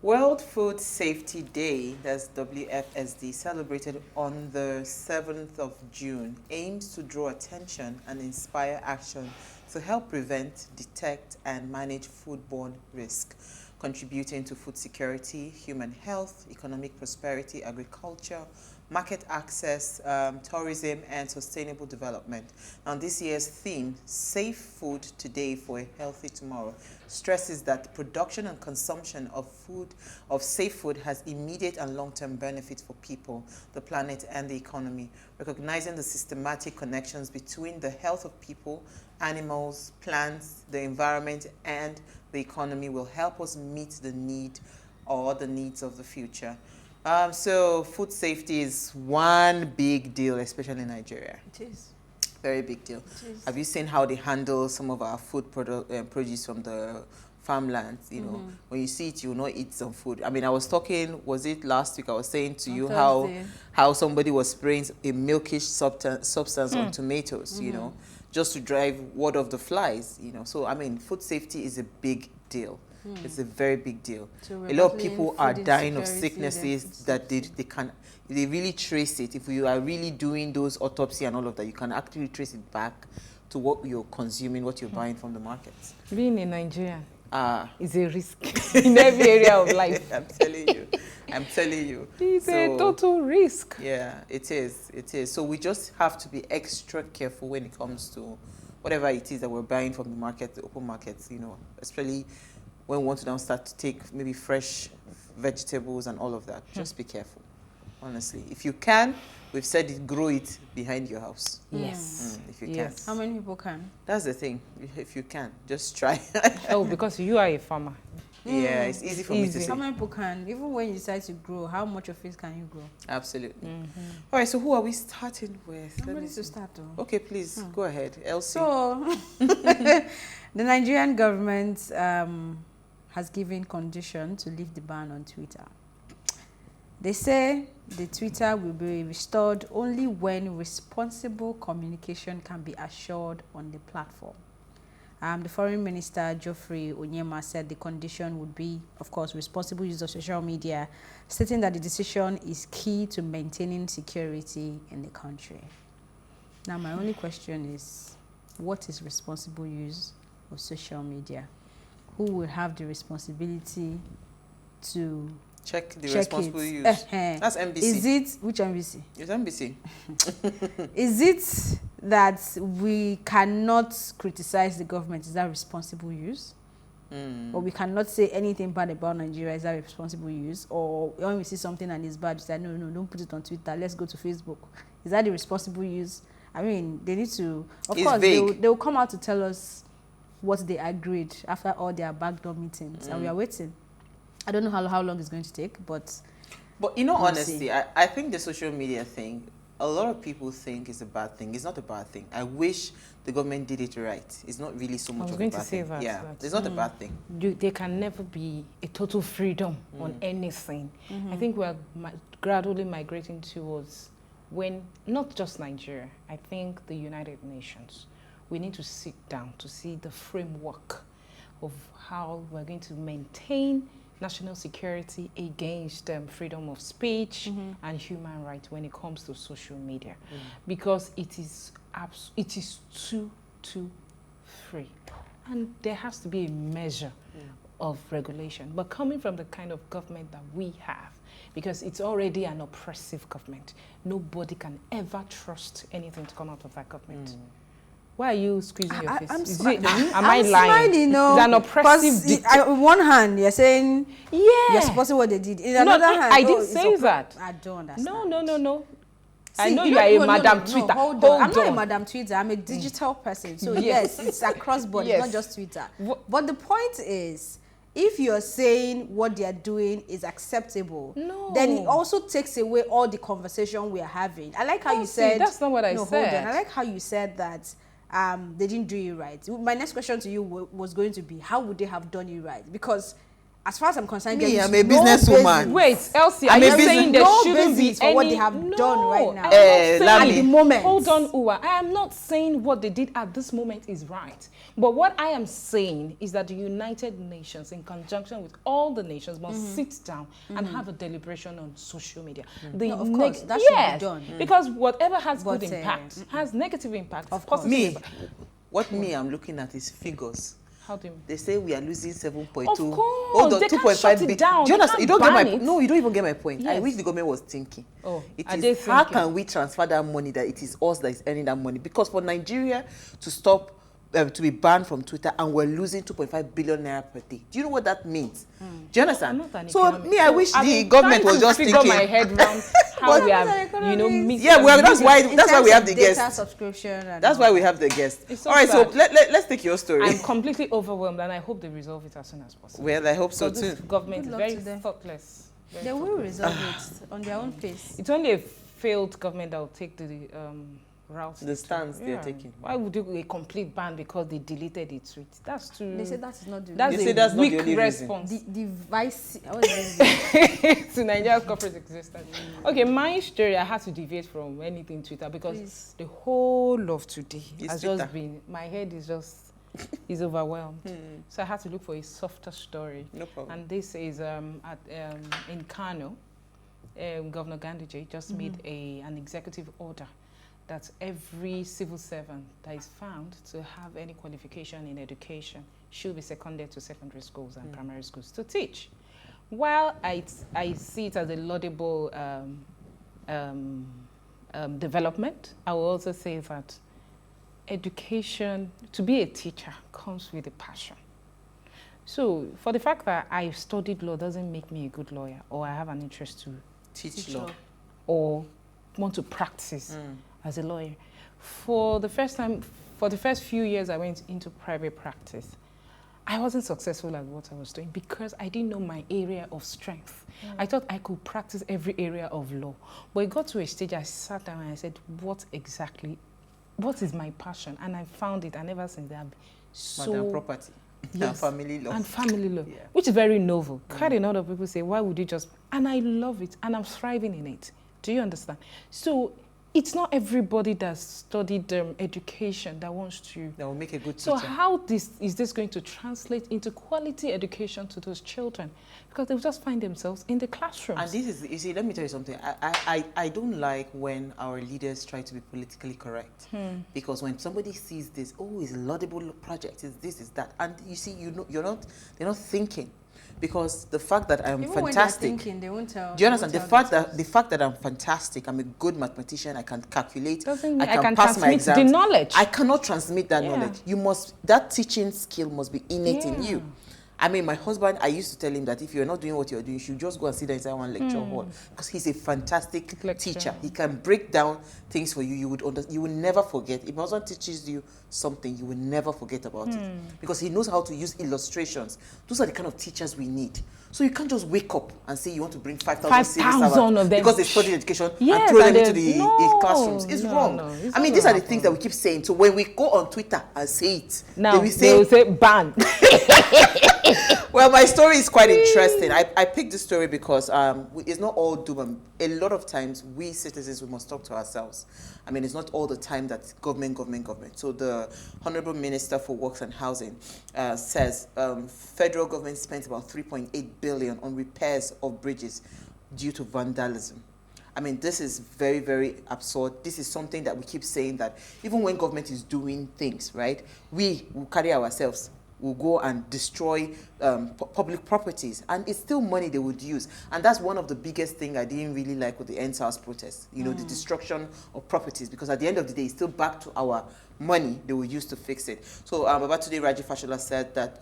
World Food Safety Day, that's WFSD, celebrated on the 7th of June, aims to draw attention and inspire action to help prevent, detect, and manage foodborne risk, contributing to food security, human health, economic prosperity, agriculture, market access, tourism, and sustainable development. Now, this year's theme, Safe Food Today for a Healthy Tomorrow, stresses that production and consumption of safe food has immediate and long-term benefits for people, the planet, and the economy. Recognizing the systematic connections between the health of people, animals, plants, the environment, and the economy will help us meet the needs of the future. So food safety is one big deal, especially in Nigeria. It is. Very big deal. It is. Have you seen how they handle some of our food produce from the farmlands? You know, when you see it, you will not eat some food. I mean, I was talking, was it last week? I was saying to you how somebody was spraying a milkish substance on tomatoes, you know, just to drive ward off the flies, you know. So, I mean, food safety is a big deal. It's a very big deal. So a lot of people are dying of sicknesses that they really trace it. If you are really doing those autopsy and all of that, you can actually trace it back to what you're consuming, what you're buying from the markets. Being a Nigerian is a risk in every area of life. I'm telling you. I'm telling you. It's a total risk. Yeah, it is. It is. So we just have to be extra careful when it comes to whatever it is that we're buying from the market, the open markets, you know, especially when we want to now start to take maybe fresh vegetables and all of that. Just be careful, honestly. If you can, we've said it, grow it behind your house. Yes. If you can. How many people can? That's the thing. If you can, just try. Oh, because you are a farmer. Yeah, it's easy for me to say. How many people can? Even when you decide to grow, how much of it can you grow? Absolutely. All right, so who are we starting with? I'm ready to start though. Okay, please, go ahead. Elsie. So, the Nigerian government has given condition to lift the ban on Twitter. They say the Twitter will be restored only when responsible communication can be assured on the platform. The Foreign Minister, Geoffrey Onyema, said the condition would be, of course, responsible use of social media, stating that the decision is key to maintaining security in the country. Now, my only question is, what is responsible use of social media? Who will have the responsibility to check the responsible use? That's NBC. Is it, which NBC? It's NBC. Is it that we cannot criticize the government? Is that responsible use? Or we cannot say anything bad about Nigeria? Is that responsible use? Or when we see something and it's bad, we say, no, don't put it on Twitter. Let's go to Facebook. Is that the responsible use? I mean, they need to, of course, they will come out to tell us what they agreed after all their backdoor meetings, and we are waiting. I don't know how long it's going to take, but in all honesty, I think the social media thing, a lot of people think is a bad thing. It's not a bad thing. I wish the government did it right. It's not really so much of a bad thing. Yeah, it's not a bad thing. There can never be a total freedom on anything. I think we're gradually migrating towards when, not just Nigeria, I think the United Nations, we need to sit down to see the framework of how we're going to maintain national security against freedom of speech and human rights when it comes to social media, because it is too free, and there has to be a measure of regulation. But coming from the kind of government that we have, because it's already an oppressive government, nobody can ever trust anything to come out of that government. Why are you squeezing your face? Am I lying? Smiling, no. It's an oppressive on one hand, you're saying you're supporting what they did. In another hand, I didn't say that. I don't understand. No. See, I know you are a Madam Twitter. No, hold on. I'm not a Madam Twitter. I'm a digital person. So yes, it's across board. It's not just Twitter. But the point is, if you're saying what they are doing is acceptable, then it also takes away all the conversation we are having. I like how you said. That's not what I said. Hold on. I like how you said that they didn't do it right. My next question to you was going to be, how would they have done it right? Because as far as I'm concerned, Me, there is I'm a no businesswoman. basis. Wait, Elsie, I'm are a you business- saying there no shouldn't be basis for any... what they have done right now. I'm not Lami. saying At the moment. Hold on, Uwa. I am not saying what they did at this moment is right. But what I am saying is that the United Nations, in conjunction with all the nations, must sit down and have a deliberation on social media. No, of course, that should be done. Because whatever has But, good impact has negative impact. Of course. positive Me, impact. what me I'm looking at is figures. How do you mean? They say we are losing 7.2. Of course, Hold on, they can't 2.5 shut it billion. down. Do you They understand? can't You don't get my ban it. no. You don't even get my point. I Yes. wish the government was thinking. Oh, It are is they how thinking? can we transfer that money that it is us that is earning that money? Because for Nigeria to stop to be banned from Twitter and we're losing 2.5 billion naira per day. Do you know what that means? Do you understand? I'm not an So economist. me, I wish I'm the government trying was to just figure thinking. my head around how we have, Yeah, well, that's why In we terms have of the data guest. subscription. And That's why we have the guest. It's so All right, so sad. let's take your story. I'm completely overwhelmed, and I hope they resolve it as soon as possible. Well, I hope so So this too. government Good is luck very to them. thoughtless. Very They will thoughtless. resolve it on their own pace. It's only a failed government that will take the route. The stance they're taking. Why would you do a complete ban because they deleted the tweet? That's too. They say that is not the that's They a say that's not weak the only reason. response the vice. What is this? to Nigeria's corporate existence. Okay, my story, I had to deviate from anything Twitter because Please. the whole of today It's has Twitter. just been, my head is just, is overwhelmed. So I had to look for a softer story. No problem. And this is in Kano, Governor Ganduje just made an executive order that every civil servant that is found to have any qualification in education should be seconded to secondary schools and primary schools to teach. While I see it as a laudable development, I will also say that education, to be a teacher, comes with a passion. So for the fact that I studied law doesn't make me a good lawyer, or I have an interest to Teach law. or want to practice as a lawyer. For the first few years I went into private practice, I wasn't successful at what I was doing because I didn't know my area of strength. I thought I could practice every area of law. But it got to a stage I sat down and I said, what is my passion? And I found it, and ever since then, Madam property. Yes. And family law. And family law, Yeah. which is very novel. Quite a lot of people say, why would you just... And I love it, and I'm thriving in it. Do you understand? So it's not everybody that studied education that wants to... That will make a good teacher. So how is this going to translate into quality education to those children? Because they'll just find themselves in the classrooms. And this is, you see, let me tell you something. I don't like when our leaders try to be politically correct. Because when somebody sees this, oh, it's a laudable project, it's this, it's that. And you see, they're not thinking. Because the fact that I'm Even fantastic. when they're thinking, they won't tell. Do you understand? they The won't tell fact that I'm fantastic, I'm a good mathematician, I can calculate, Doesn't mean I can transmit pass my the exams. knowledge. I cannot transmit that Yeah. knowledge. That teaching skill must be innate in Yeah. you. I mean, my husband, I used to tell him that if you're not doing what you're doing, you should just go and sit inside one lecture hall. Because he's a fantastic Lecturer. teacher. He can break down things for you. You will never forget. If my husband teaches you something, you will never forget about it. Because he knows how to use illustrations. Those are the kind of teachers we need. So you can't just wake up and say you want to bring 5,000 civil 5,000 servants of them. because they studied education Yes, and throw them and into they- the no, classrooms. It's no, wrong. no, it's I mean, not these are gonna the things that we keep saying. So when we go on Twitter and say it, Now, they will say, ban. well, my story is quite interesting. I picked this story because it's not all doom. A lot of times, we citizens, we must talk to ourselves. I mean, it's not all the time that government. So the Honorable Minister for Works and Housing says federal government spent about 3.8 billion on repairs of bridges due to vandalism. I mean, this is very, very absurd. This is something that we keep saying, that even when government is doing things, right, we will carry ourselves. Will go and destroy public properties, and it's still money they would use. And that's one of the biggest things I didn't really like with the NSAS protest, you know, the destruction of properties, because at the end of the day, it's still back to our money they will use to fix it. So about today, Raji Fashola said that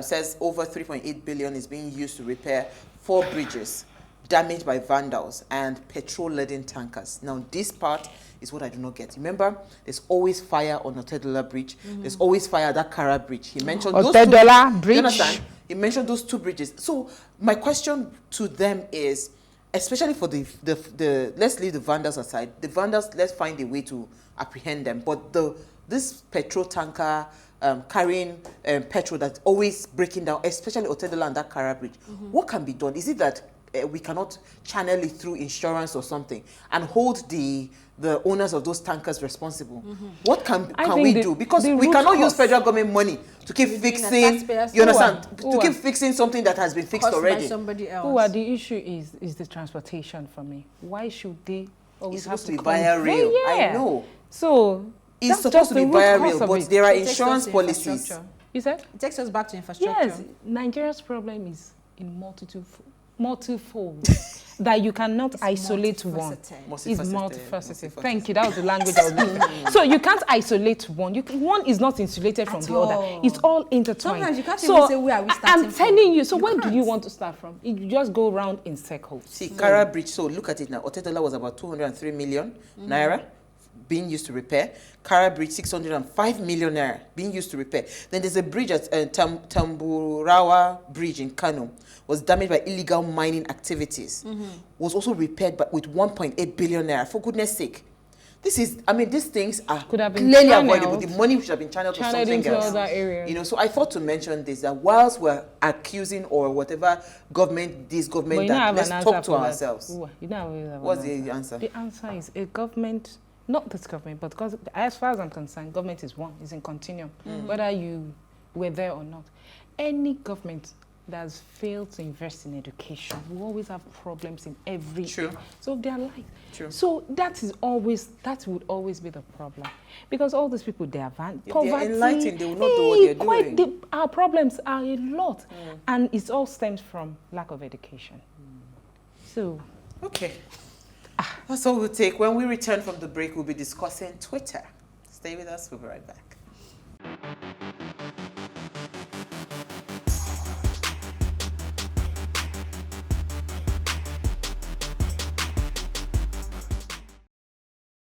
says over 3.8 billion is being used to repair 4 bridges damaged by vandals and petrol-laden tankers. Now, this part is what I do not get. Remember, there's always fire on Otedola Bridge. There's always fire at that Kara Bridge. He mentioned those Otedola two. Bridge. You understand? He mentioned those 2 bridges. So my question to them is, especially for the let's leave the vandals aside. The vandals, let's find a way to apprehend them. But this petrol tanker carrying petrol that's always breaking down, especially Otedola and that Kara Bridge. What can be done? Is it that we cannot channel it through insurance or something and hold the owners of those tankers responsible? What can we do? Because we cannot use federal government money to keep fixing, you understand, to keep fixing something that has been fixed already. By somebody else. The issue is the transportation for me. Why should they always have to be via rail? I know. So it's supposed to be via rail, but there are insurance policies. You said? It takes us back to infrastructure. Yes, Nigeria's problem is in multifold that you cannot isolate one. It's multifaceted. Thank you. That was the language I was using. So you can't isolate one. One is not insulated from the other. It's all intertwined. Sometimes you can't even say where are we starting I'm telling you. So where do you want to start from? You just go around in circles. See, Kara Bridge. So look at it now. Otedola was about 203 million naira being used to repair. Kara Bridge, 605 million naira being used to repair. Then there's a bridge at Tamburawa Bridge in Kano, was damaged by illegal mining activities, was also repaired with 1.8 billion naira. For goodness sake. This is, I mean, these things are clearly avoidable. The money should have been channeled to something else. Other areas. You know, so I thought to mention this, that whilst we're accusing or whatever government, this government, that let's talk to ourselves. What's the answer? The answer is a government. Not this government, but because as far as I'm concerned, government is one, is in continuum, whether you were there or not. Any government that has failed to invest in education will always have problems in every area. So their life. So that would always be the problem. Because all these people, they are poverty. They're enlightened, they will not do what they're doing. Our problems are a lot. And it all stems from lack of education. So. Okay. That's all we'll take. When we return from the break, we'll be discussing Twitter. Stay with us. We'll be right back.